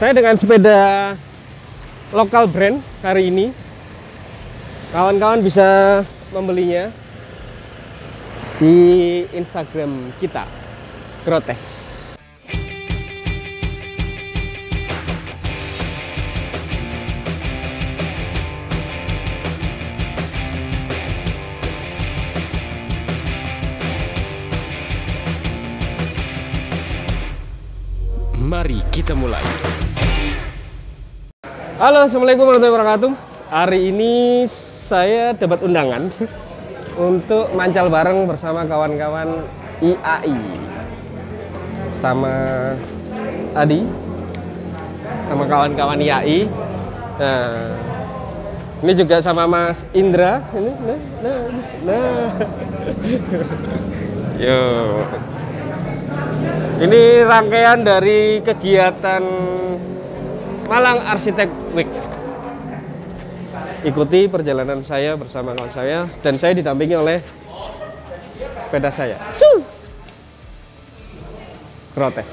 Saya dengan sepeda lokal brand hari ini. Kawan-kawan bisa membelinya di Instagram kita, Grotes. Mari kita mulai. Halo, assalamualaikum warahmatullahi wabarakatuh. Hari ini saya dapat undangan untuk mancal bareng bersama kawan-kawan IAI, sama Adi, sama kawan-kawan IAI. Nah, ini juga sama Mas Indra. Ini, nah. Yo. Ini rangkaian dari kegiatan Malang Arsitek Week. Ikuti perjalanan saya bersama kawan saya, dan saya didampingi oleh sepeda saya, Grotes.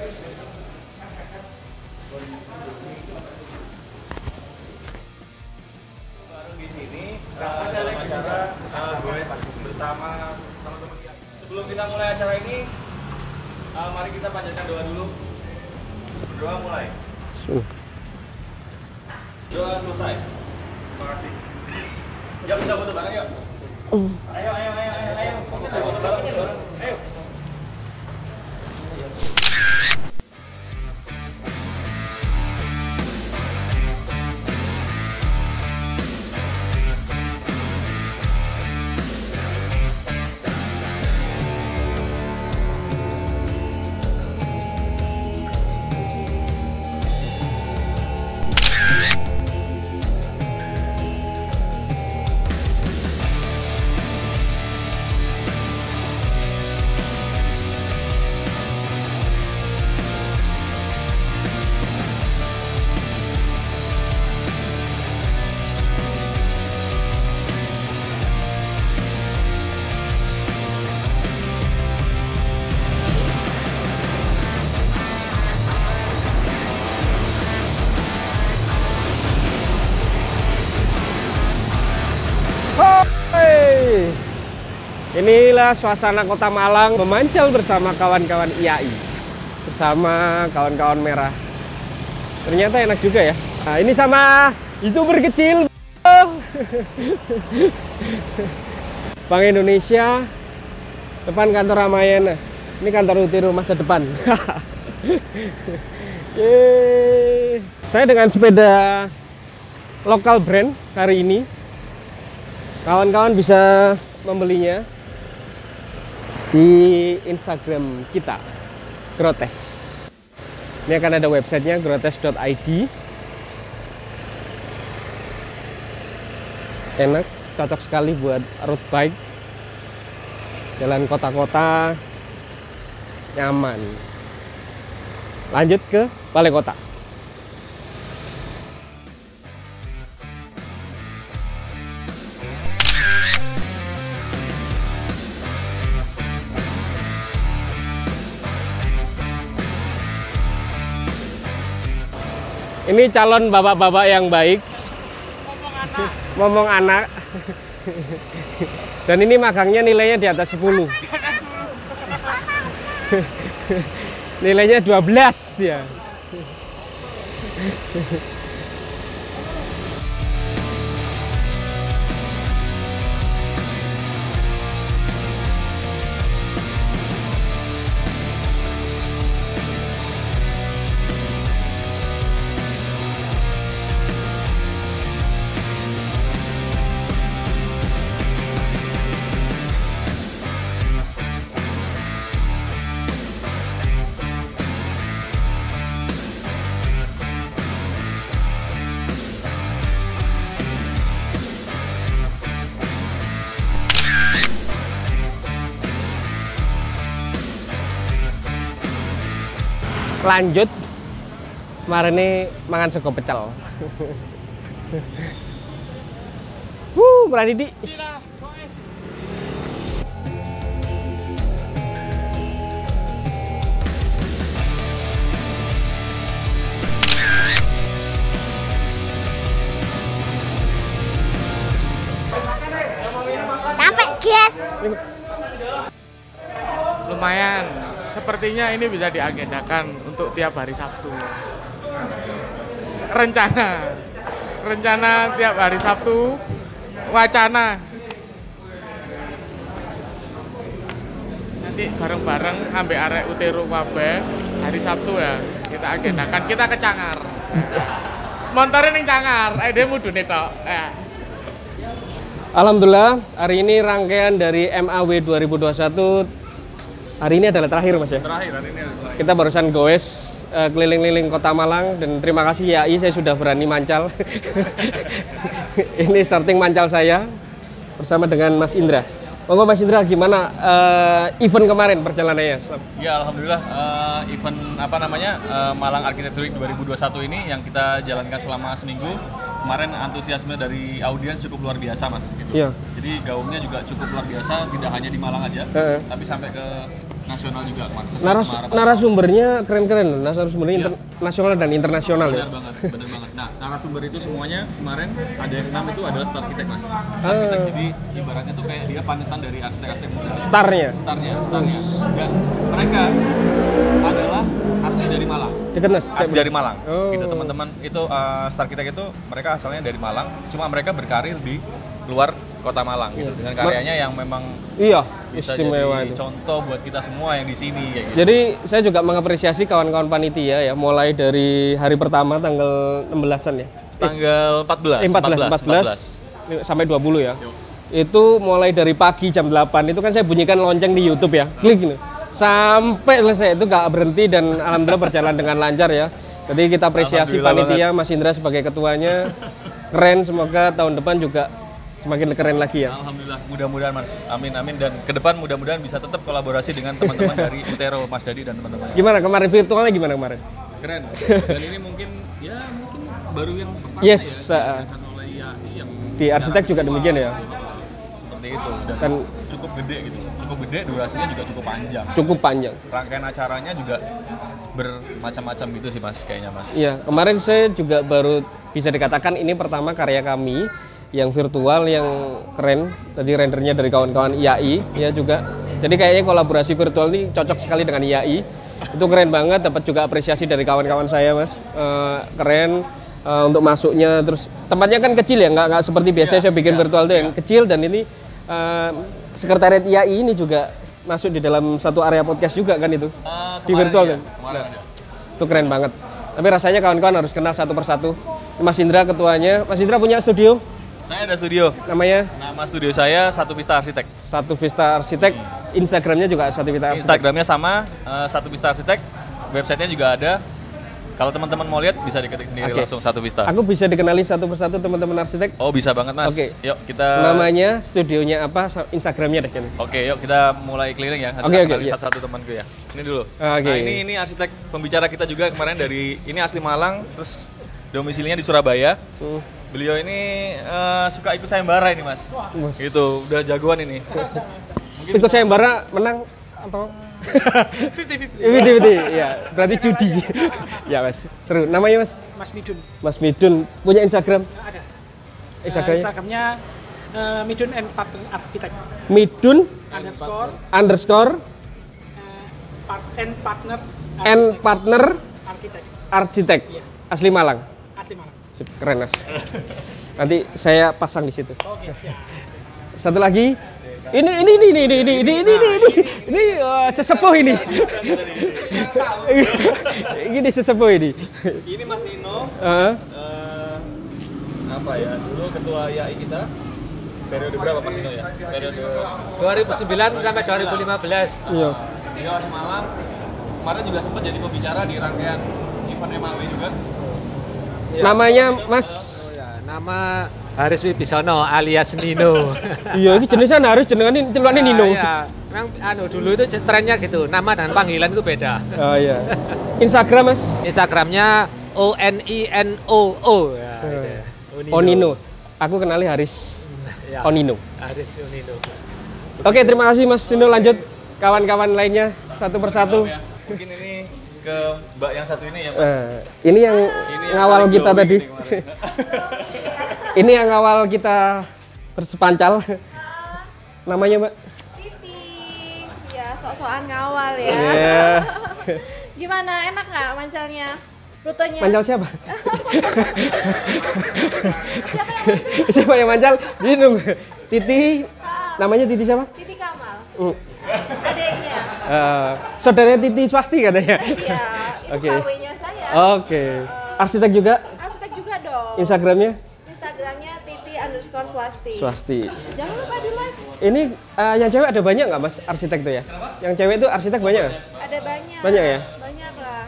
Baru di sini ada acara goes bersama teman-teman kita. Sebelum kita mulai acara ini, mari kita panjatkan doa dulu. Berdoa mulai. Doa selesai. Terima kasih. Yuk kita foto bareng yuk. Ayo. Foto bareng yuk. Ayo. Inilah suasana kota Malang memancal bersama kawan-kawan IAI, bersama kawan-kawan merah. Ternyata enak juga ya. Nah, ini sama YouTuber kecil Bank Indonesia, depan kantor Ramayana. Ini kantor Utiro masa depan. Saya dengan sepeda lokal brand hari ini. Kawan-kawan bisa membelinya di Instagram kita, Grotes. Ini akan ada websitenya, grotes.id. Enak, cocok sekali buat road bike, jalan kota-kota, nyaman. Lanjut ke balai kota. Ini calon bapak-bapak yang baik, ngomong anak. Dan ini magangnya nilainya di atas 10. Nilainya 12 ya. Lanjut, kemarin ini makan sego pecel. Berani di. Lumayan. Sepertinya ini bisa diagendakan untuk tiap hari Sabtu. Rencana tiap hari Sabtu, wacana. Nanti bareng-bareng ambek arek Utero kabeh hari Sabtu ya. Kita agendakan, kita ke Cangar. Montore ning Cangar, ade mudune tok. Alhamdulillah, hari ini rangkaian dari MAW 2021. Hari ini adalah terakhir, Mas ya? Terakhir, hari ini adalah terakhir. Kita barusan goes keliling-keliling Kota Malang, dan terima kasih YAI, saya sudah berani mancal. Ini starting mancal saya bersama dengan Mas Indra. Monggo Mas Indra, gimana event kemarin perjalanannya? Ya, alhamdulillah event Malang Architecture Week 2021 ini yang kita jalankan selama seminggu. Kemarin antusiasme dari audiens cukup luar biasa, Mas. Gitu. Iya. Jadi gaungnya juga cukup luar biasa, tidak hanya di Malang aja, tapi sampai ke nasional juga, Mas. Narasumbernya keren-keren, narasumbernya nasional dan internasional ya. Benar banget. Nah, narasumber itu semuanya kemarin ada yang 6 itu adalah star arsitek, Mas. Star arsitek, jadi ibaratnya tuh kayak dia panutan dari arsitek-arsitek muda. Starnya. Dan mereka adalah asli dari Malang. Dekat Mas. Asli dari Malang. Gitu teman-teman. Itu star arsitek itu mereka asalnya dari Malang, cuma mereka berkarir di luar Kota Malang gitu. Dengan karyanya yang memang bisa istimewa jadi itu. contoh buat kita semua yang di sini kayak gitu. Jadi saya juga mengapresiasi kawan-kawan panitia ya, mulai dari hari pertama tanggal 16-an ya. Tanggal 14 sampai 20 ya. Itu mulai dari pagi jam 8 itu kan saya bunyikan lonceng di YouTube ya. Klik gitu. Sampai selesai itu nggak berhenti dan alhamdulillah berjalan dengan lancar ya. Jadi kita apresiasi panitia, Mas Indra sebagai ketuanya. Keren, semoga tahun depan juga semakin keren lagi ya. Alhamdulillah, mudah-mudahan Mas. Amin dan ke depan mudah-mudahan bisa tetap kolaborasi dengan teman-teman dari Utero, Mas Dadi dan teman-teman. Gimana kemarin virtualnya gimana kemarin? Keren. Dan ini mungkin baru yang pertama yes, ya. Oleh YAI yang di arsitek juga demikian ya. Seperti itu dan cukup gede gitu. Cukup gede, durasinya juga cukup panjang. Cukup panjang. Rangkaian acaranya juga bermacam-macam gitu sih Mas kayaknya Mas. Iya, kemarin saya juga baru bisa dikatakan ini pertama karya kami yang virtual yang keren. Tadi rendernya dari kawan-kawan IAI ya juga. Jadi kayaknya kolaborasi virtual ini cocok sekali dengan IAI. Itu keren banget, dapat juga apresiasi dari kawan-kawan saya Mas. Keren untuk masuknya, terus tempatnya kan kecil ya, nggak seperti biasa saya bikin virtual tuh yang kecil, dan ini sekretariat IAI ini juga masuk di dalam satu area podcast juga kan itu di virtual kan. Itu keren banget. Tapi rasanya kawan-kawan harus kenal satu persatu. Mas Indra ketuanya. Mas Indra punya studio? Saya ada studio. Namanya? Nama studio saya Satu Vista Arsitek. Satu Vista Arsitek. Instagramnya juga Satu Vista Arsitek. Instagramnya sama Satu Vista Arsitek. Websitenya juga ada. Kalau teman-teman mau lihat bisa diketik sendiri langsung Satu Vista. Aku bisa dikenali satu persatu teman-teman arsitek? Oh bisa banget Mas. Oke. Yuk kita. Namanya, studionya apa, Instagramnya deh kan. Oke yuk kita mulai keliling ya. Oke. Satu-satu temanku ya. Ini dulu. Oke. Nah ini arsitek pembicara kita juga kemarin dari ini asli Malang, terus domisilinya di Surabaya. Beliau ini suka ikut sayembara ini Mas. Gitu udah jagoan ini. Ikut sayembara menang atau? 50-50. Ya, berarti judi. Ya Mas, seru. Namanya Mas? Mas Midun. Mas Midun, punya Instagram? Ada. Instagramnya Midun and Partner Architect. Midun _ and partner Architect. arsitek. Iya. Asli Malang. Asli Malang. Sip, keren Mas. Nanti saya pasang di situ. Oke, siap. Satu lagi. Ini sesepuh ini. Ini sesepuh ini. Ini Mas Nino. Apa ya? Dulu ketua YAI kita. Periode berapa Mas Nino ya? Periode 2009 sampai 2015. Iya. Beliau asli Malang. Kemarin juga sempat jadi pembicara di rangkaian event MAW juga. Ya. Namanya Mas. Nama Haris Wibisono alias Nino. Iya, ini jenisnya harus jenengan celuannya Nino. Iya. Memang dulu itu trennya gitu, nama dan panggilan itu beda. Oh iya. Instagram Mas? Instagramnya ONINOO. Ya, gitu. Onino. Aku kenali Haris Ya, Onino. Haris Onino. Oke, terima kasih Mas Nino. Lanjut kawan-kawan lainnya satu persatu. Ya. Mungkin ini ke Mbak yang satu ini ya Mas. Ini yang ngawal kita tadi. Ini yang awal kita bersepancal. Namanya Mbak? sok-sokan ngawal ya. Iya. Gimana, enak nggak mancalnya? Rutenya? Mancal siapa? Siapa yang mancal? Siapa yang mancal? Bingung. Titi, namanya Titi siapa? Titi Kamal. Uh. Adeknya. Saudaranya Titi Swasti katanya. Iya, itu Oke. KW-nya saya. Oke. Arsitek juga? Arsitek juga dong. Instagramnya? Instagramnya Titi_Swasti. Swasti. Jangan lupa di like. Ini yang cewek ada banyak nggak mas arsitek tuh ya? Yang cewek itu arsitek banyak nggak? Ada banyak. Banyak ya? Banyak lah.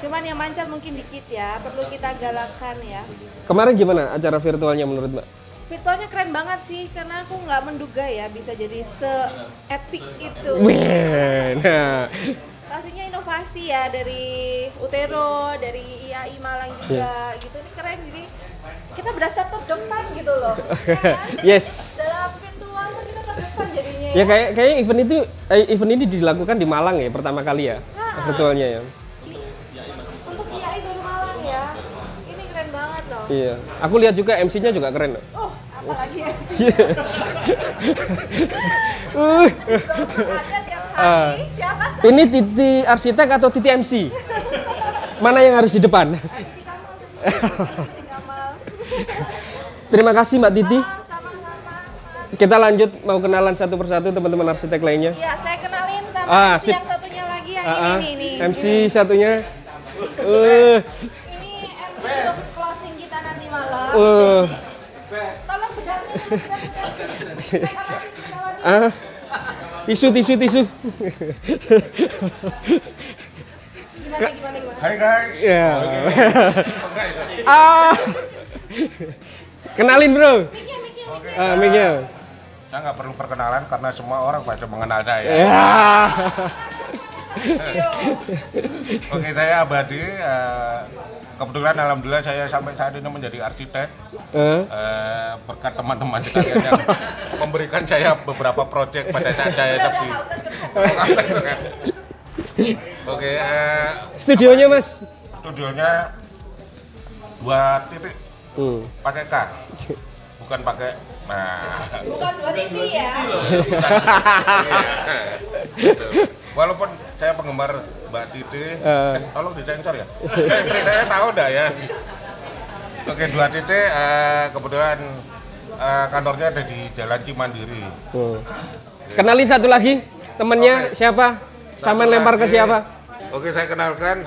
Cuman yang mancal mungkin dikit ya, perlu kita galakkan ya. Kemarin gimana acara virtualnya menurut mbak? Virtualnya keren banget sih, karena aku nggak menduga ya bisa jadi se-epic itu. Wih, nah. Pastinya inovasi ya dari Utero, dari IAI Malang juga gitu. Ini keren, jadi kita berasa terdepan gitu loh. Ya kan? Yes. Dalam virtual tuh kita terdepan jadinya. Ya kayak event ini dilakukan di Malang ya pertama kali ya virtualnya ya. Untuk IAI baru Malang ya. Ini keren banget loh. Iya. Aku lihat juga MC-nya juga keren. Oh, apalagi MC. Ada tiap hari. Siapa? Ini Titi arsitek atau Titi MC? Mana yang harus di depan? Titi Kamal. Terima kasih Mbak Titi. Sama-sama. Kita lanjut mau kenalan satu persatu teman-teman arsitek lainnya. Ya, saya kenalin sama MC sip. yang satunya lagi yang ini. MC satunya. Ini MC untuk closing kita nanti malam. Tolong bedaknya. Tisu. Gimana? Hai guys. Ya. Kenalin bro. Mic-nya. Saya nggak perlu perkenalan karena semua orang pada mengenal saya. Ya. Oke, saya Abadi. Kebetulan alhamdulillah saya sampai saat ini menjadi arsitek. Berkat teman-teman sekalian yang memberikan saya beberapa proyek pada saat saya sepi. Oke, Studionya mas. studionya 2 titik pakai K, bukan pakai. Nah, Bukan 2 titik ya. walaupun saya penggemar Mbak Titi, tolong disensor ya. Istri saya tahu dah ya. Oke, 2 titik, kebetulan kantornya ada di Jalan Cimandiri. Kenalin satu lagi temennya siapa? Saman lempar ke siapa? Oke, saya kenalkan.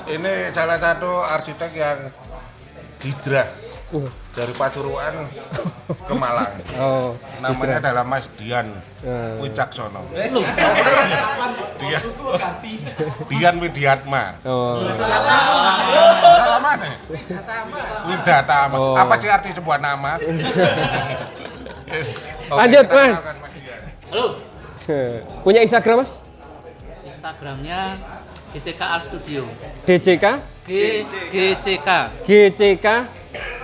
Ini salah satu arsitek yang hijrah dari Pasuruan ke Malang. Oh, Namanya adalah Mas Dian Wicaksono. Dian Widiatma. Oh. Salah mana? Widatama. Oh. Apa sih arti sebuah nama? Lanjut, kita Mas. kenalkan Mas Dian. Halo, Punya Instagram mas? Instagramnya GCK Art Studio. DJK? GCK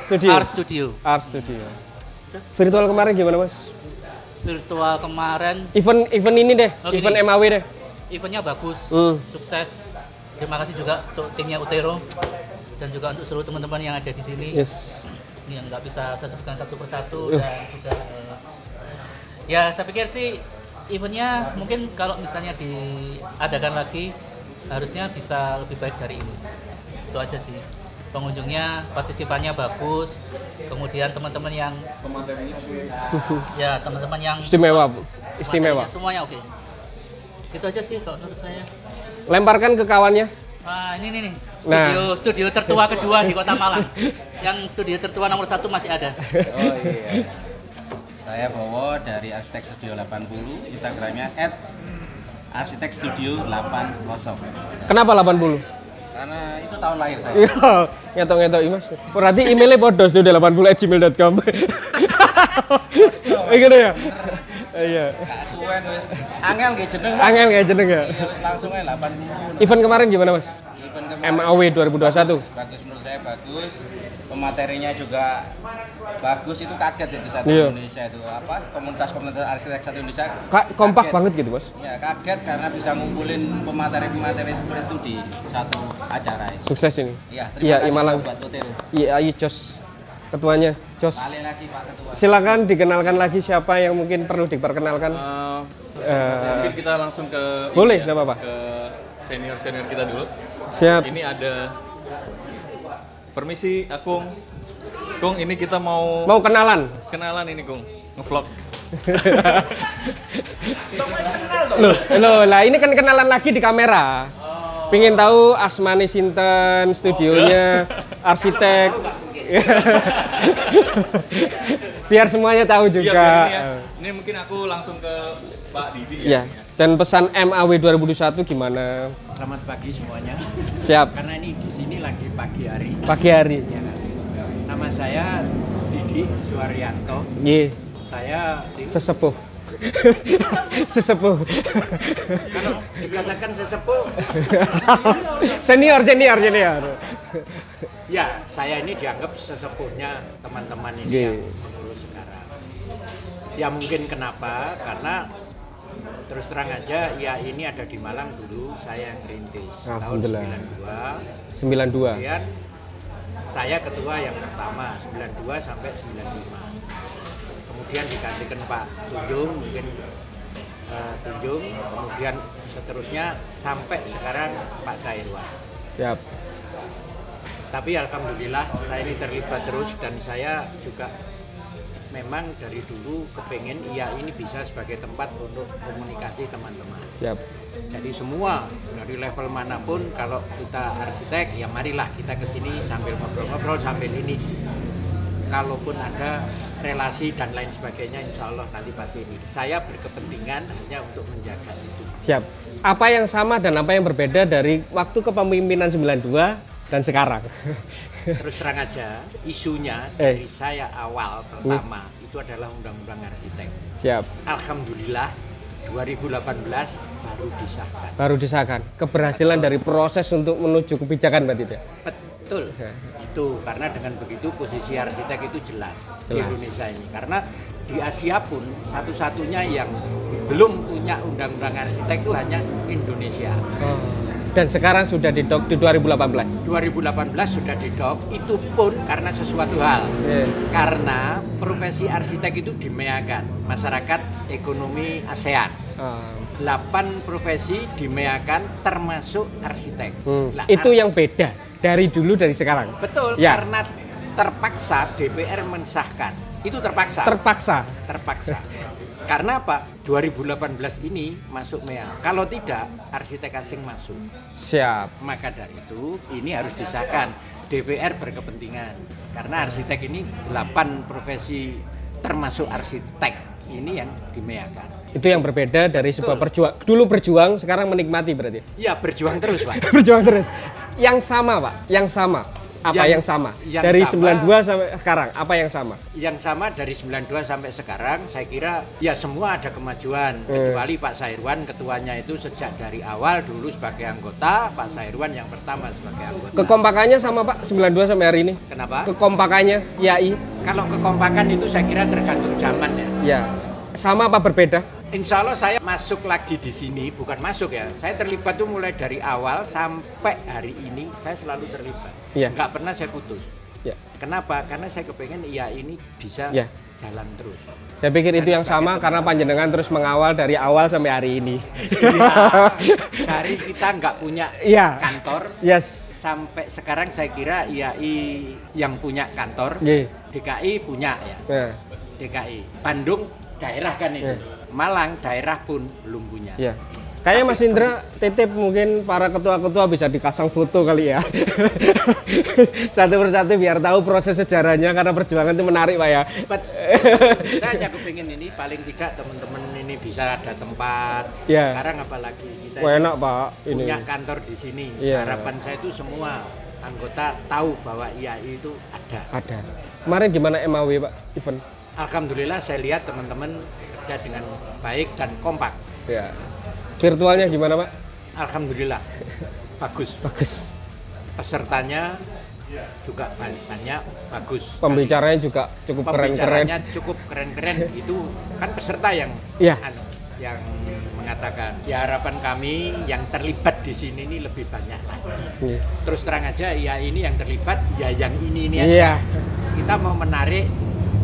Studio. Art Studio. Art Studio. Virtual kemarin gimana mas? Virtual kemarin, Event ini deh, Oh, event gini. MAW deh. eventnya bagus, Hmm. sukses. Terima kasih juga untuk timnya Utero dan juga untuk seluruh teman-teman yang ada di sini. Yes. Yang nggak bisa saya sebutkan satu persatu dan juga ya saya pikir sih eventnya mungkin kalau misalnya diadakan lagi harusnya bisa lebih baik dari ini. Itu aja sih. Pengunjungnya, partisipannya bagus. Kemudian teman-teman yang ya teman-teman yang Istimewa, Bu. Istimewa. materinya semuanya oke. Itu aja sih kalau menurut saya. Lemparkan ke kawannya. Nah, ini nih studio tertua kedua di Kota Malang. Yang studio tertua nomor 1 masih ada. Oh iya. Saya Bowo dari Arsitek Studio 80, Instagramnya @arsitekstudio80. Kenapa 80? Karena itu tahun lahir saya. Iya, ngetok-ngetok mas. Berarti emailnya podos tuh 80@gmail.com. Gitu ya? Iya. Kak Suwen wis angel nggih jeneng Mas. Angel nggak jeneng ya? Langsung aja 80. Event kemarin gimana mas? Event kemarin MAW 2021. bagus menurut saya bagus. Pematerinya juga bagus, itu kaget jadi satu Iya. Indonesia itu apa komunitas arsitek satu Indonesia Kompak kaget. banget gitu mas. Ya kaget karena bisa ngumpulin pemateri-pemateri seperti itu di satu acara ini. Sukses ini. Iya, Iya, terima kasih Malang. buat Utero. Iya, ayo jos. Ketuanya, Jos. Balik lagi Pak Ketua. Silakan dikenalkan lagi siapa yang mungkin perlu diperkenalkan. Mungkin kita langsung ke Boleh, nggak apa-apa. ke senior kita dulu. Siap. Ini ada permisi Akung. Kung, ini kita mau kenalan ini Kung, ngevlog. Loh, lah ini kan kenalan lagi di kamera. Pingin tahu asmane sinten, studionya, arsitek. Biar semuanya tahu juga. Iya, ya. Ini mungkin aku langsung ke Pak Didi ya. Dan pesan MAW 2021 gimana? Selamat pagi semuanya. Siap. Karena ini di sini lagi pagi hari. Pagi hari. Ya, kan? Nama saya Didi Suharyanto. Iya. Saya sesepuh. Sesepuh. Kalau dikatakan sesepuh, senior. Ya, saya ini dianggap sesepuhnya teman-teman ini yang lulus sekarang. Ya mungkin kenapa? Karena terus terang aja, ya ini ada di Malang dulu, saya yang rintis tahun 92. Kemudian saya ketua yang pertama 92 sampai 95. Kemudian digantikan Pak Tunjung, mungkin Tunjung, kemudian seterusnya sampai sekarang Pak Sairwan. Siap. Tapi alhamdulillah saya ini terlibat terus dan saya juga memang dari dulu kepengen ini bisa sebagai tempat untuk komunikasi teman-teman. Siap. Jadi semua dari level manapun kalau kita arsitek ya marilah kita kesini sambil ngobrol-ngobrol sambil ini. Kalaupun ada relasi dan lain sebagainya insya Allah nanti pasti ini. Saya berkepentingan hanya untuk menjaga itu. Siap. Apa yang sama dan apa yang berbeda dari waktu kepemimpinan 92 dan sekarang? Terus terang aja, isunya dari saya awal pertama itu adalah Undang-Undang Arsitek. Siap. Alhamdulillah 2018 baru disahkan. Baru disahkan. Keberhasilan dari proses untuk menuju kebijakan berarti ya? Betul. Itu karena dengan begitu posisi arsitek itu jelas di Indonesia ini. Karena di Asia pun satu-satunya yang belum punya undang-undang arsitek itu hanya Indonesia. Dan sekarang sudah didok di 2018. 2018 sudah didok, itu pun karena sesuatu hal. Karena profesi arsitek itu dimeakan masyarakat ekonomi ASEAN. 8 profesi dimeakan termasuk arsitek. Itu yang beda dari dulu dari sekarang. Betul, ya. Karena terpaksa DPR mensahkan. Itu terpaksa. Terpaksa. Karena apa? 2018 ini masuk MEA. Kalau tidak, arsitek asing masuk. Siap. Maka dari itu, ini harus disahkan. DPR berkepentingan. Karena arsitek ini 8 profesi termasuk arsitek. Ini yang dimeakan. Itu yang berbeda dari sebuah perjuang. Dulu berjuang, sekarang menikmati berarti? Iya, berjuang terus Pak. Berjuang terus. Yang sama Pak, yang sama. Apa yang sama? Dari sama, 92 sampai sekarang, apa yang sama? Yang sama dari 92 sampai sekarang, saya kira ya semua ada kemajuan. Kecuali Pak Sairwan, ketuanya itu sejak dari awal dulu sebagai anggota, Pak Sairwan yang pertama sebagai anggota. Kekompakannya sama Pak, 92 sampai hari ini? Kenapa? Kekompakannya, IAI? Kalau kekompakan itu saya kira tergantung zaman ya. Ya, sama apa berbeda? Insya Allah saya masuk lagi di sini, bukan masuk ya. Saya terlibat tuh mulai dari awal sampai hari ini saya selalu terlibat. Ya. Nggak pernah saya putus. Ya. Kenapa? Karena saya kepengen ini bisa jalan terus. Saya pikir itu yang sama karena panjenengan terus mengawal dari awal sampai hari ini. Dari kita nggak punya kantor, sampai sekarang saya kira IAI yang punya kantor, DKI punya ya. DKI, Bandung daerah kan itu. Malang daerah pun belum punya. Ya. Kayaknya Mas Indra titip mungkin para ketua-ketua bisa dikasang foto kali ya. Satu persatu biar tahu proses sejarahnya karena perjuangan itu menarik Pak ya. Saya hanya kepingin ini paling tidak teman-teman ini bisa ada tempat. Sekarang apalagi kita enak Pak punya kantor di sini. Harapan saya itu semua anggota tahu bahwa IAI itu ada. Kemarin gimana MAW Pak event? Alhamdulillah saya lihat teman-teman kerja dengan baik dan kompak. Ya. Virtualnya gimana Pak? Alhamdulillah bagus. Pesertanya juga banyak, bagus. Pembicaranya juga cukup keren-keren. Itu kan peserta yang yang mengatakan, ya harapan kami yang terlibat di sini ini lebih banyak lagi. Terus terang aja, ya ini yang terlibat, ya yang ini aja. Kita mau menarik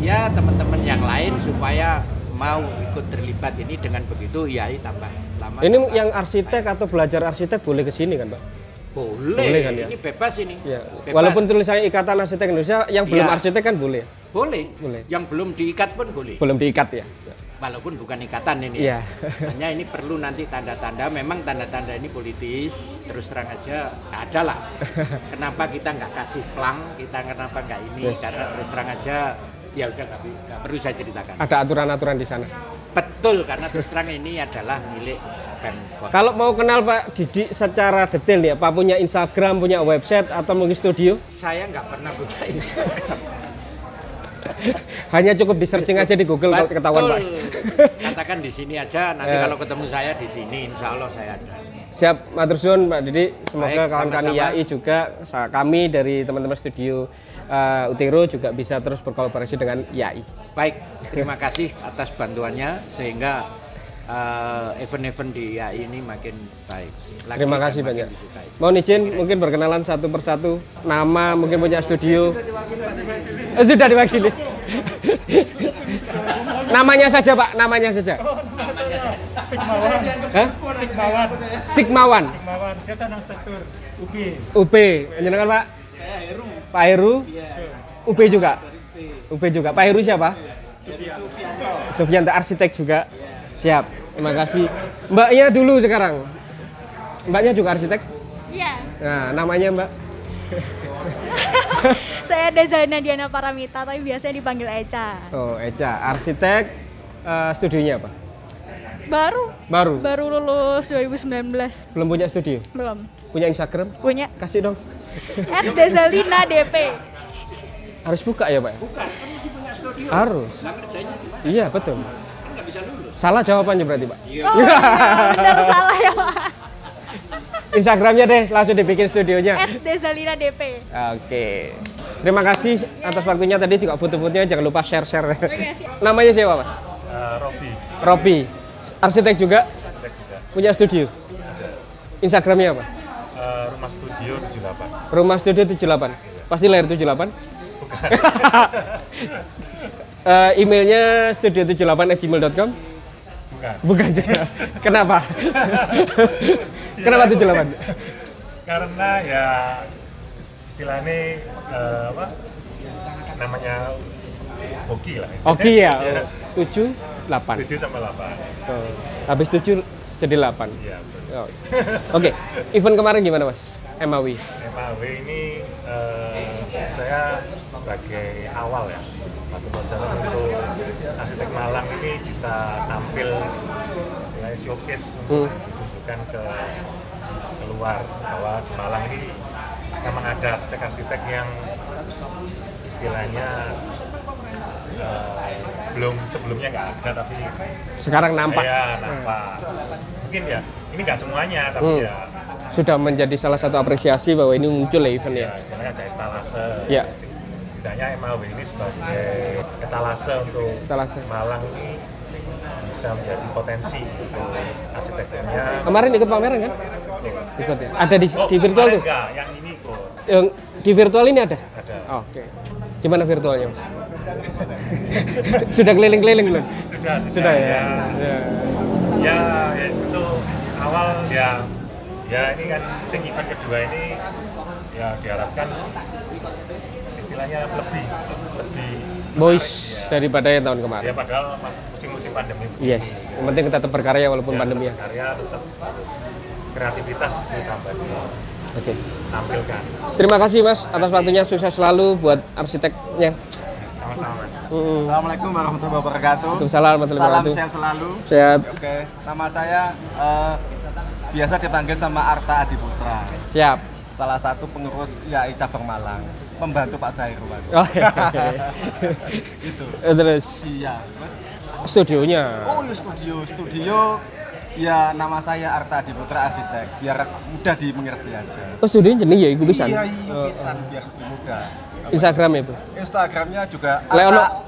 ya teman-teman yang lain supaya mau ikut terlibat ini, dengan begitu IAI tambah lama. Ini yang arsitek atau belajar arsitek boleh ke sini kan, Pak? Boleh kan, ya? Ini bebas ini. Ya. Bebas. Walaupun tulisannya Ikatan Arsitek Indonesia, yang belum arsitek kan boleh. Boleh. Yang belum diikat pun boleh. Belum diikat ya. Walaupun bukan ikatan ini. Iya. Hanya ini perlu nanti tanda-tanda. Memang tanda-tanda ini politis. Terus terang aja ada lah. Kenapa kita nggak kasih plang? Kita kenapa nggak ini? Karena terus terang aja ya udah nggak perlu saya ceritakan. Ada aturan-aturan di sana. Betul, karena terus terang ini adalah milik Pemkot. Kalau mau kenal Pak Didi secara detail ya, Pak punya Instagram, punya website atau mungkin studio? Saya nggak pernah buka Instagram. Hanya cukup di searching aja di Google kalau ketahuan Pak. Katakan di sini aja, nanti kalau ketemu saya di sini, insya Allah saya ada. Siap, matur suwun Pak Didi. Semoga Baik, kawan-kawan sama-sama. IAI juga, kami dari teman-teman studio Utero juga bisa terus berkolaborasi dengan IAI. Baik, terima kasih atas bantuannya sehingga event-event di IAI ini makin baik. Terima kasih banyak. Mohon izin mungkin berkenalan satu persatu, nama, mungkin punya studio. Sudah diwakili. Namanya saja Pak, namanya saja. Hah? Sigmawan. Sigmawan. Sigmawan. Dia senang struktur. UB. Menyenangkan Pak? Pak Heru. UB juga. UB juga. Pak Heru siapa? Sufianto, arsitek juga. Siap. Terima kasih. Mbaknya dulu sekarang. Mbaknya juga arsitek? Iya. Nah, namanya Mbak? Saya Dezalina Diana Paramita, tapi biasanya dipanggil Eca. Oh, Eca. Arsitek, studionya apa? Baru lulus 2019. Belum punya studio? Belum. Punya Instagram? Punya. Kasih dong. @Dezalina DP. Harus buka ya Pak? Bukan, kan mesti punya studio. Harus. Nah, kerjanya gimana? Iya, betul. Kan nggak bisa lulus. Salah jawabannya berarti Pak? Iya. Oh, iya, benar salah ya Pak. Instagramnya deh, langsung dibikin studionya. @Dezalina DP. Oke. Terima kasih atas waktunya tadi, juga foto-fotonya jangan lupa share-share. Oke, siap. Namanya siapa Mas? Robi. Arsitek juga? Punya studio? Instagramnya apa? Rumah Studio 78. Rumah Studio 78. Pasti lahir 78? Bukan. Emailnya studio78@gmail.com? Bukan juga. Kenapa? Kenapa 78? Karena ya istilahnya namanya hoki lah. Hoki ya. 7, 8. 7 sama 8. Oh. Habis 7 jadi 8. Iya. Oh. Oke. Event kemarin gimana Mas? MAW. MAW ini saya sebagai awal ya, batu loncatan untuk arsitek Malang ini bisa tampil istilahnya showcase untuk ditunjukkan ke keluar bahwa di Malang ini memang ada arsitek-arsitek yang istilahnya belum sebelumnya nggak ada tapi sekarang nampak. Ya, nampak. Mungkin ya ini nggak semuanya tapi ya sudah menjadi salah satu apresiasi bahwa ini muncul ya event ya. Istilahnya ada etalase. Ya. Setidaknya MAW ini sebagai etalase untuk Malang ini bisa menjadi potensi untuk arsitekturnya. Kemarin ikut pameran kan? Ikut ya. Ada di virtual tuh? Enggak, yang ini kok. Yang di virtual ini ada? Ada. Oke. Gimana virtualnya? Sudah keliling-keliling belum? Sudah ya. Ya, itu awal ya ini kan sing event kedua ini ya diharapkan istilahnya lebih boys daripada yang tahun kemarin. Ya padahal musim-musim pandemi. Yes, yang penting tetap berkarya walaupun pandemi ya. Berkarya tetap harus kreativitas ditambah Oke. tampilkan. Terima kasih Mas atas waktunya, sukses selalu buat arsiteknya. Sama-sama Mas. Assalamualaikum warahmatullahi wabarakatuh. Waalaikumsalam warahmatullahi Salam wabarakatuh. sehat selalu. Sehat. Oke, nama saya biasa dipanggil sama Arta Adiputra. Siap. Salah satu pengurus IAI Cabang Malang, membantu Pak Sairwan. Oh, iya. Itu. Terus. Iya. Studionya. Oh, ya studio. Ya nama saya Arta Adiputra arsitek, biar mudah dimengerti aja. Oh, studionya jenis ya, iku pisan. Iya, pisan biar lebih mudah. Instagram ya, Bu? Instagramnya juga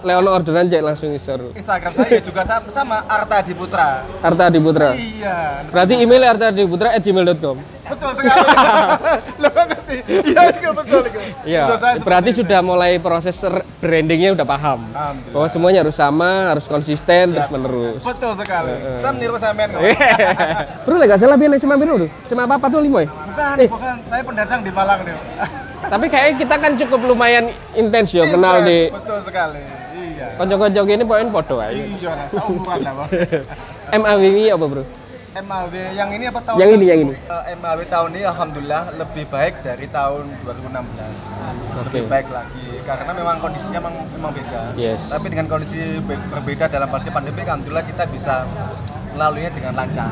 Leono orderan cek langsung Instagram. Instagram saya juga sama Arta Adiputra. Arta Adiputra. Iya. Berarti email artaadiputra@gmail.com. Betul sekali. Lo ngerti? Iya, betul. Iya. Berarti sudah mulai proses brandingnya udah paham. Bahwa semuanya harus sama, harus konsisten terus menerus. Betul sekali. Saya meniru sampean kok. Bro, enggak salah biar SMA biru tuh. SMA apa tuh 5 ya? Bukan. Saya pendatang di Malang nih. Tapi kayaknya kita kan cukup lumayan intens ya kenal di. Betul sekali. Iya. Konco-konco ini poin podo aja. Iya, nah, seumuran lah, Bang. MAW ini apa, Bro? MAW yang ini apa tahun? Yang ini. MAW tahun ini alhamdulillah lebih baik dari tahun 2016. Lebih baik lagi karena memang kondisinya memang beda. Yes. Tapi dengan kondisi berbeda dalam kondisi pandemi alhamdulillah kita bisa melaluinya dengan lancar.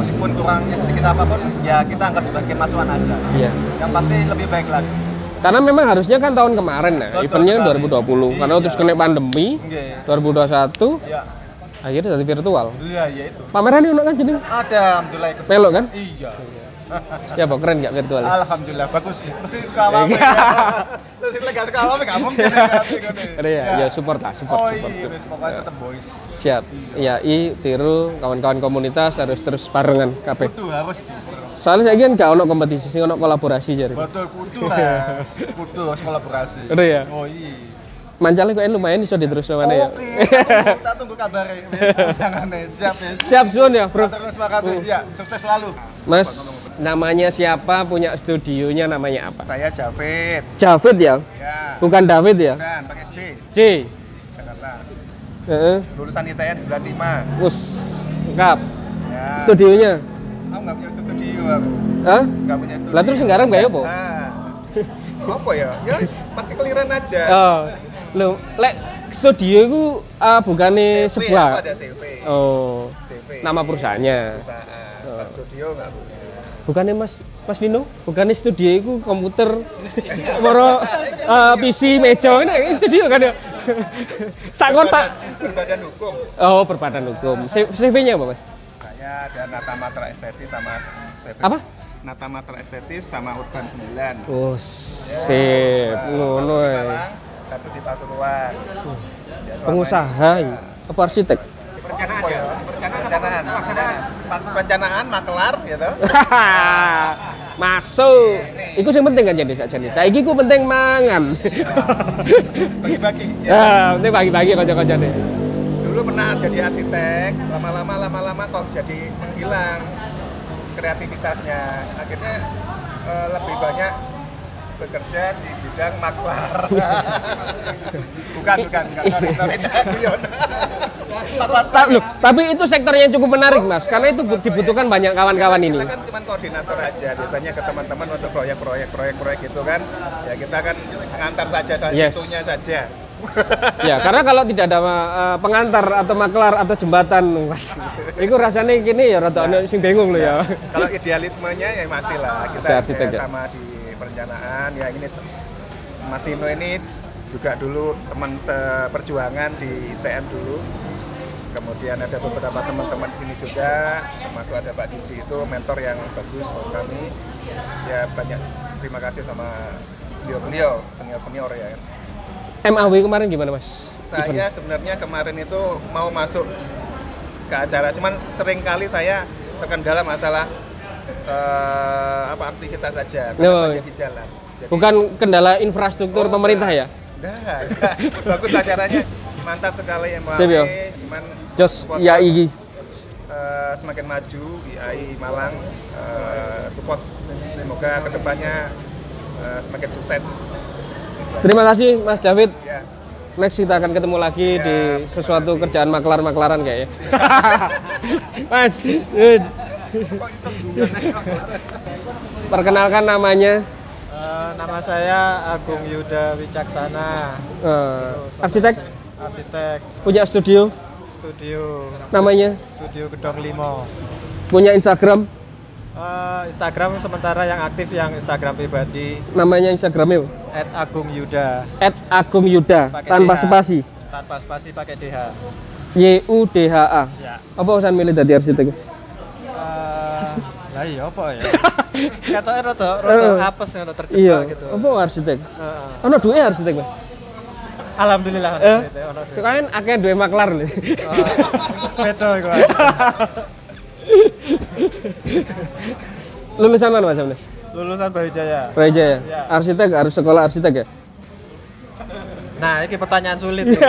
Meskipun kurangnya sedikit apapun ya kita anggap sebagai masukan aja. Iya. Yang pasti lebih baik lagi. Karena memang harusnya kan tahun kemarin ya, eventnya 2020. Karena terus kena pandemi, 2021. Iya. Akhirnya jadi virtual. Iya, itu. Pameran ini kan jadi? Ada, alhamdulillah ikut. Pelok kan? Iya. Ya, Pak, keren nggak virtual? Alhamdulillah, bagus. Mesti suka apa-apa. Mesti lega suka apa-apa, nggak mungkin. Ya, support lah, support. Iya, pokoknya tetap boys. Siap. IAI, Tiru, kawan-kawan komunitas harus terus barengan, kabeh. Kudu harus. Soalnya saya kan nggak ono kompetisi, sih ono kolaborasi jadi. Betul, kudu lah. Kudu harus kolaborasi. Udah ya? Oh iya. Mancalnya kok lumayan bisa diterus mana ya? Oke, kita tunggu kabarnya. Jangan deh, siap ya. Siap Sun ya, Bro. Terima kasih. Ya, sukses selalu. Mas, namanya siapa? Punya studionya namanya apa? Saya Javid. Javid ya? Ya. Bukan David ya? Bukan, pakai C. C. Jakarta. Lulusan ITN 95. Us, lengkap. Ya. Studionya? Aku nggak punya studio aku. Hah? Nggak punya studio. Lah terus sekarang nggak ya, Po? Apa ya? Ya, partikeliran aja. Oh. Loh, lek studio itu bukannya CV, sebuah. ada CV. Oh. CV. Nama perusahaannya. Perusahaan. Studio nggak punya. Bukannya Mas Nino? Bukannya studio itu komputer, moro PC, meja, ini studio kan ya? Sak kotak. Berbadan hukum. Oh, berbadan hukum. CV-nya apa, Mas? Saya ada Nata Matra Estetis sama CV. Apa? Nata Matra Estetis sama Urban 9. Oh, sip. Ngono ya. Satu di Pasuruan. Pengusaha, apa arsitek? Perencanaan, makelar gitu. Masuk. Iku sing penting kan jadi sakjane. Saiki ku penting mangan. Bagi-bagi. Ya, penting bagi-bagi kanca-kancane. Dulu pernah jadi arsitek, lama-lama kok jadi menghilang kreativitasnya. Akhirnya lebih banyak bekerja di bidang maklar. bukan. Tapi itu sektor yang cukup menarik, Mas, karena itu dibutuhkan banyak kawan-kawan ini. Kita kan cuma koordinator aja, biasanya ke teman-teman untuk proyek gitu kan. Ya kita kan mengantar saja, itunya saja. Ya, karena kalau tidak ada pengantar atau maklar atau jembatan, itu rasanya gini ya rada ono sing bingung loh ya. Kalau idealismenya ya masih lah, kita sama di perencanaan ya. Ini Mas Dino ini juga dulu teman seperjuangan di ITN dulu. Kemudian ada beberapa teman-teman di sini juga, termasuk ada Pak Didi, itu mentor yang bagus buat kami. Ya banyak terima kasih sama beliau senior ya. MAW kemarin gimana, Mas? Saya sebenarnya kemarin itu mau masuk ke acara, cuman sering kali saya terkendala masalah aktivitas saja, karena di jalan. Jadi, bukan kendala infrastruktur pemerintah ya? Enggak. Bagus acaranya, mantap sekali MAW. Cuman Jos IAI semakin maju, IAI Malang support, semoga kedepannya semakin sukses. Terima kasih Mas Javid. Ya. Next kita akan ketemu lagi di sesuatu kerjaan maklar-maklaran kayaknya. Mas, perkenalkan namanya. Nama saya Agung Yuda Wicaksana. Arsitek? Arsitek. Punya studio? Studio. Namanya? Studio Gedong Limo. Punya Instagram? Instagram sementara yang aktif yang Instagram pribadi. Namanya Instagramnya? @agungyuda. @agungyuda tanpa DH. spasi. Tanpa spasi pakai DH. YUDHA. Ya. Apa urusan milih dari arsitek? Lah iya apa ya? Ketoke rada apes ngono terjebak gitu. Apa arsitek? Ono duwe arsitek, Mas? Alhamdulillah ono duwe. Kan akeh duwe maklar lho. Beda iku. Lulusan mana Mas? Lulusan Brawijaya. Brawijaya. Ya. Arsitek harus sekolah arsitek ya? Nah, ini pertanyaan sulit. Ya.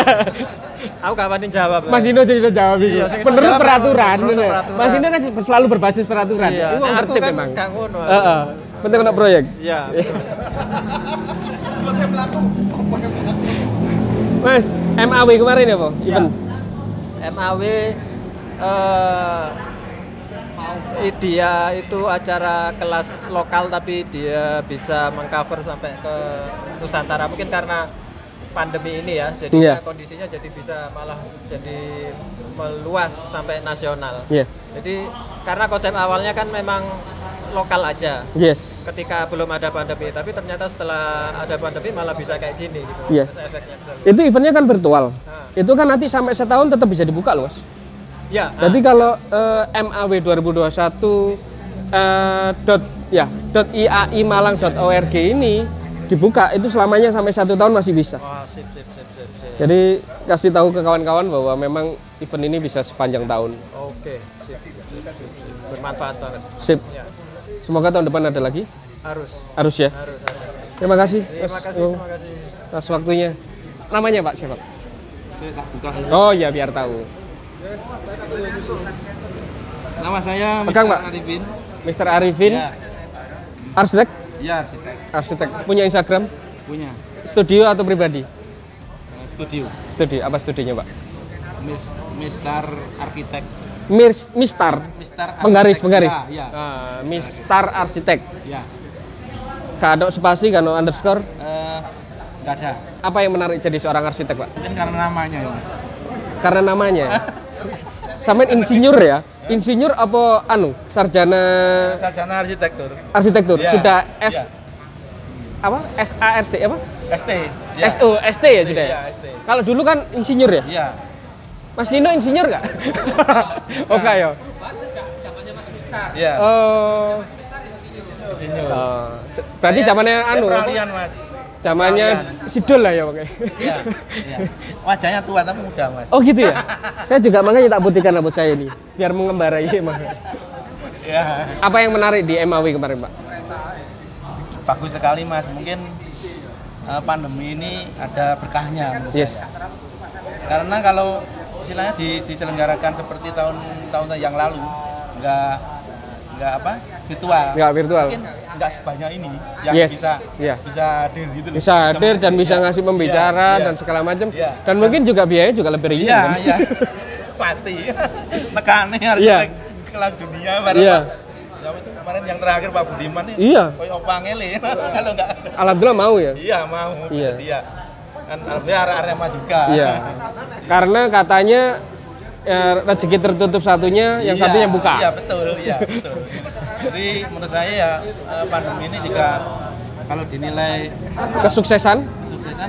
Aku gak pandai jawab. Mas Dino sih bisa jawab itu. Iya, Menurut peraturan. peraturan. Mas Dino kan selalu berbasis peraturan. Iya. Itu Nah, tertib kan memang. gak ngono. Penting untuk proyek. Iya. Mas, MAW kemarin ya, Pak? Iya. MAW dia itu acara kelas lokal tapi dia bisa mengcover sampai ke Nusantara mungkin karena pandemi ini ya jadi kondisinya jadi bisa malah jadi meluas sampai nasional. Jadi karena konsep awalnya kan memang lokal aja. Ketika belum ada pandemi tapi ternyata setelah ada pandemi malah bisa kayak gini gitu. Itu eventnya kan virtual. Itu kan nanti sampai setahun tetap bisa dibuka loh, Mas. Ya. Jadi kalau MAW 2021 .iaimalang.org ini dibuka itu selamanya sampai 1 tahun masih bisa. Wah, sip. Jadi kasih tahu ke kawan-kawan bahwa memang event ini bisa sepanjang tahun. Oke, sip. Bermanfaat banget. Sip. Ya. Semoga tahun depan ada lagi. Harus ya. Harus. Terima kasih. Terima kasih. Atas waktunya. Namanya Pak siapa? Oh iya biar tahu. Nama saya Pegang, Mr. Pak. Arifin. Mr. Arifin. Ya. Arsitek? Ya, arsitek. Arsitek. Punya Instagram? Punya. Studio atau pribadi? Studio. Studio. Apa studionya, Pak? Mistar Arsitek. Mistar. Penggaris. Ya. Mistar Arsitek. Ya. Kado spasi, kado underscore? Nggak ada. Apa yang menarik jadi seorang arsitek, Pak? Mungkin karena namanya ya, Mas. Karena namanya. Sampai insinyur ya? Insinyur apa sarjana arsitektur. Arsitektur. Ya. Sudah Ya. apa? SARC apa? ST. Ya. ST ya sudah. Ya, ST. Kalau dulu kan insinyur ya? Iya. Mas Nino insinyur nggak? Oke ya. Zamannya Mas Mistar. Iya. Oh. Insinyur. Berarti zamannya Peralihan, Mas. Zamannya Sidul lah ya oke. Iya. Wajahnya tua tapi muda, Mas. Oh gitu ya. Saya juga makanya tak putihkan rambut saya ini biar mengembara emang. Ya. Apa yang menarik di MAW kemarin, Pak? Bagus sekali, Mas. Mungkin pandemi ini ada berkahnya menurut saya. Karena kalau istilahnya diselenggarakan seperti tahun-tahun yang lalu, nggak virtual. Nggak virtual. Mungkin nggak sebanyak ini yang bisa hadir gitu. Bisa hadir dan bisa ngasih pembicara dan segala macam. Dan mungkin juga biayanya juga lebih ringan. Iya, iya. Pasti. Nekane arsitek kelas dunia bareng. Iya. Kemarin yang terakhir Pak Budiman nih. Iya. Koyo opa ngele. Kalau nggak. Alhamdulillah mau ya. Iya, mau. Iya. Dia. Kan alhamdulillah Arema juga. Iya. Karena katanya rezeki tertutup satunya, yang satunya buka. Iya, betul. Jadi menurut saya ya pandemi ini juga kalau dinilai kesuksesan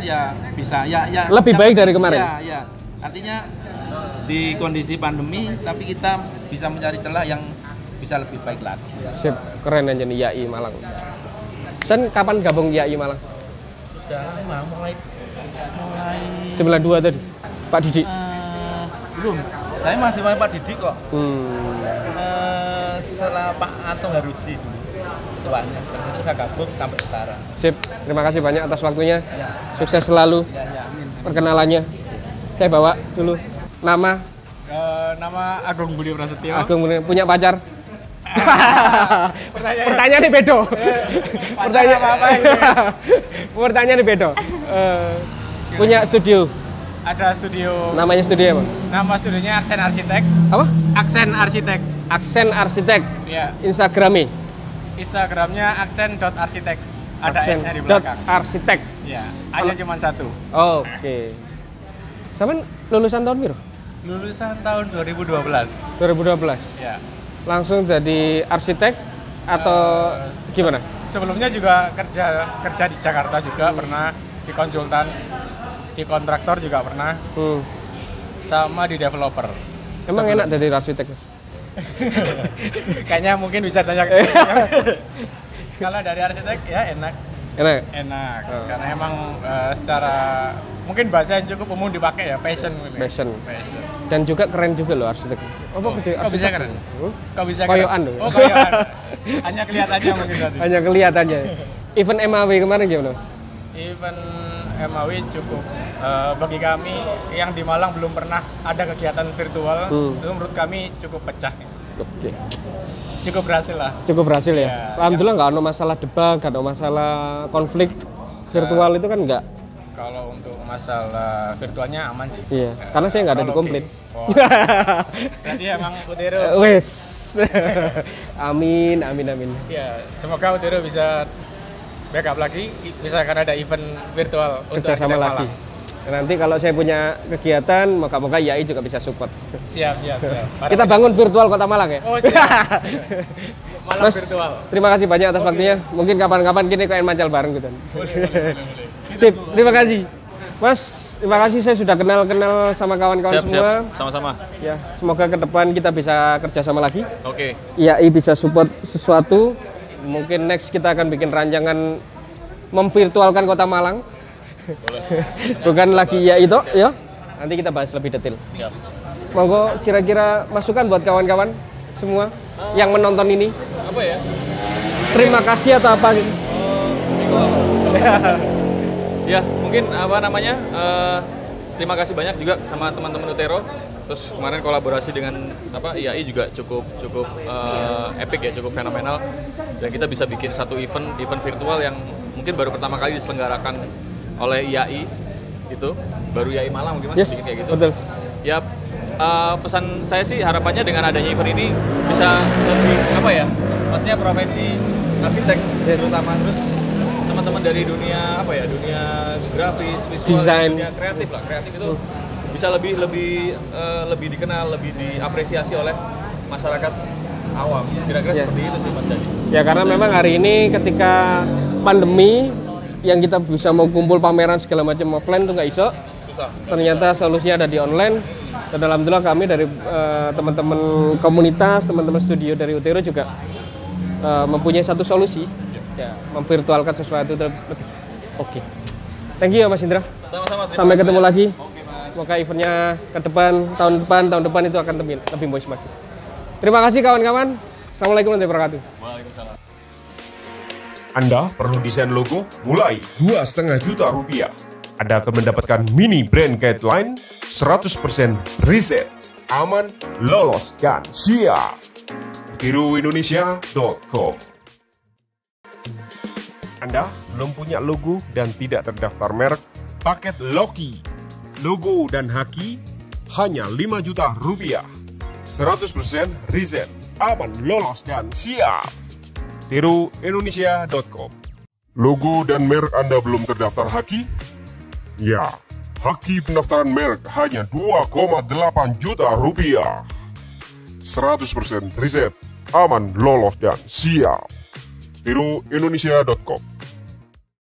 ya bisa ya lebih baik dari kemarin. Iya. Artinya di kondisi pandemi tapi kita bisa mencari celah yang bisa lebih baik lagi. Sip, keren aja nih IAI Malang. Sen kapan gabung IAI Malang? Sudah lama, mulai 92 tadi. Pak Didi. Belum. Saya masih sama Pak Didi kok. Setelah Pak Anton Haruji dulu tuanya. Itu saya gabung sampai sekarang. Sip, terima kasih banyak atas waktunya. Ya. Sukses selalu. Ya, amin. Perkenalannya. Saya bawa dulu nama. Nama Agung Budi Prasetyo. Agung Budi, punya pacar? Pertanyaan nih bedo. Pertanyaan nih bedo. Punya studio. Ada studio. Namanya studio apa? Nama studionya Aksen Arsitek. Apa? Aksen Arsitek. Aksen Arsitek. Ya. Instagramnya? Instagramnya aksen.arsitek. Ada S-nya di belakang. Arsitek. Ya. Hanya cuma satu. Oke. Sampean lulusan tahun berapa? Lulusan tahun 2012. 2012. Ya. Langsung jadi arsitek atau gimana? Sebelumnya juga kerja di Jakarta juga pernah, di konsultan, di kontraktor juga pernah, sama di developer. Emang enak jadi arsitek? Kayaknya mungkin bisa tanya kalau dari arsitek ya enak. Enak. Karena emang secara mungkin bahasa yang cukup umum dipakai ya, passion. Dan juga keren juga loh arsitek. Kok bisa keren? Kok bisa keren? Koyoan loh. Oh, koyoan. Hanya kelihatannya mungkin berarti. Hanya kelihatannya. Event MAW kemarin gimana, Mas? Event MAW cukup bagi kami yang di Malang belum pernah ada kegiatan virtual. Itu menurut kami cukup pecah. Oke. Cukup berhasil lah. Cukup berhasil ya. Alhamdulillah nggak ada masalah debat, nggak ada masalah konflik virtual itu kan nggak. Kalau untuk masalah virtualnya aman sih. Iya. Karena saya nggak ada di komplit. Oh. Berarti emang Utero. Wes. Amin. Ya, semoga Utero bisa backup lagi, misalkan ada event virtual kerja sama lagi. Nanti kalau saya punya kegiatan, moga-moga IAI juga bisa support. Siap. Kita bangun virtual Kota Malang ya. Oh siap. Malang Mas, virtual. Terima kasih banyak atas waktunya. Mungkin kapan-kapan gini kayak mancal bareng gitu. Boleh. Sip, terima kasih. Mas, terima kasih saya sudah kenal sama kawan-kawan semua. Sama-sama. Ya, semoga ke depan kita bisa kerja sama lagi. Oke. IAI bisa support sesuatu. Mungkin next kita akan bikin rancangan memvirtualkan Kota Malang. Boleh. Bukan lagi IAI toh, ya. Nanti kita bahas lebih detail. Siap. Monggo kira-kira masukan buat kawan-kawan semua yang menonton ini. Apa ya? Terima kasih atau apa gitu? Ya, mungkin terima kasih banyak juga sama teman-teman Utero. Terus kemarin kolaborasi dengan IAI juga cukup epic ya, cukup fenomenal. Dan kita bisa bikin satu event virtual yang mungkin baru pertama kali diselenggarakan oleh IAI itu, baru IAI Malang mungkin Mas bikin kayak gitu. Betul. Ya, pesan saya sih harapannya dengan adanya event ini bisa lebih maksudnya profesi arsitek terutama, terus teman-teman dari dunia dunia grafis, visual, dunia kreatif itu bisa lebih dikenal, lebih diapresiasi oleh masyarakat awam. Kira-kira seperti itu sih Mas Dani. Ya karena memang hari ini ketika pandemi yang kita bisa mau kumpul pameran segala macam offline tuh nggak iso. Susah. Ternyata solusinya ada di online. Dan alhamdulillah kami dari teman-teman komunitas, teman-teman studio dari Utero juga mempunyai satu solusi, ya memvirtualkan sesuatu lebih. Oke. Thank you ya Mas Indra. Sama-sama. Sampai ketemu lagi. Semoga eventnya ke depan, tahun depan itu akan lebih bagus lagi. Terima kasih kawan-kawan. Assalamualaikum warahmatullahi wabarakatuh. Waalaikumsalam. Anda perlu desain logo mulai Rp2,5 juta. Anda akan mendapatkan mini brand guideline 100% riset, aman, lolos, dan siap. Tiruindonesia.com. Anda belum punya logo dan tidak terdaftar merek? Paket Loki, logo dan haki hanya Rp5 juta. 100% riset, aman, lolos, dan siap. Tiruindonesia.com. Logo dan merek Anda belum terdaftar haki? Ya, haki pendaftaran merek hanya Rp2,8 juta. 100% riset, aman, lolos, dan siap. Tiruindonesia.com.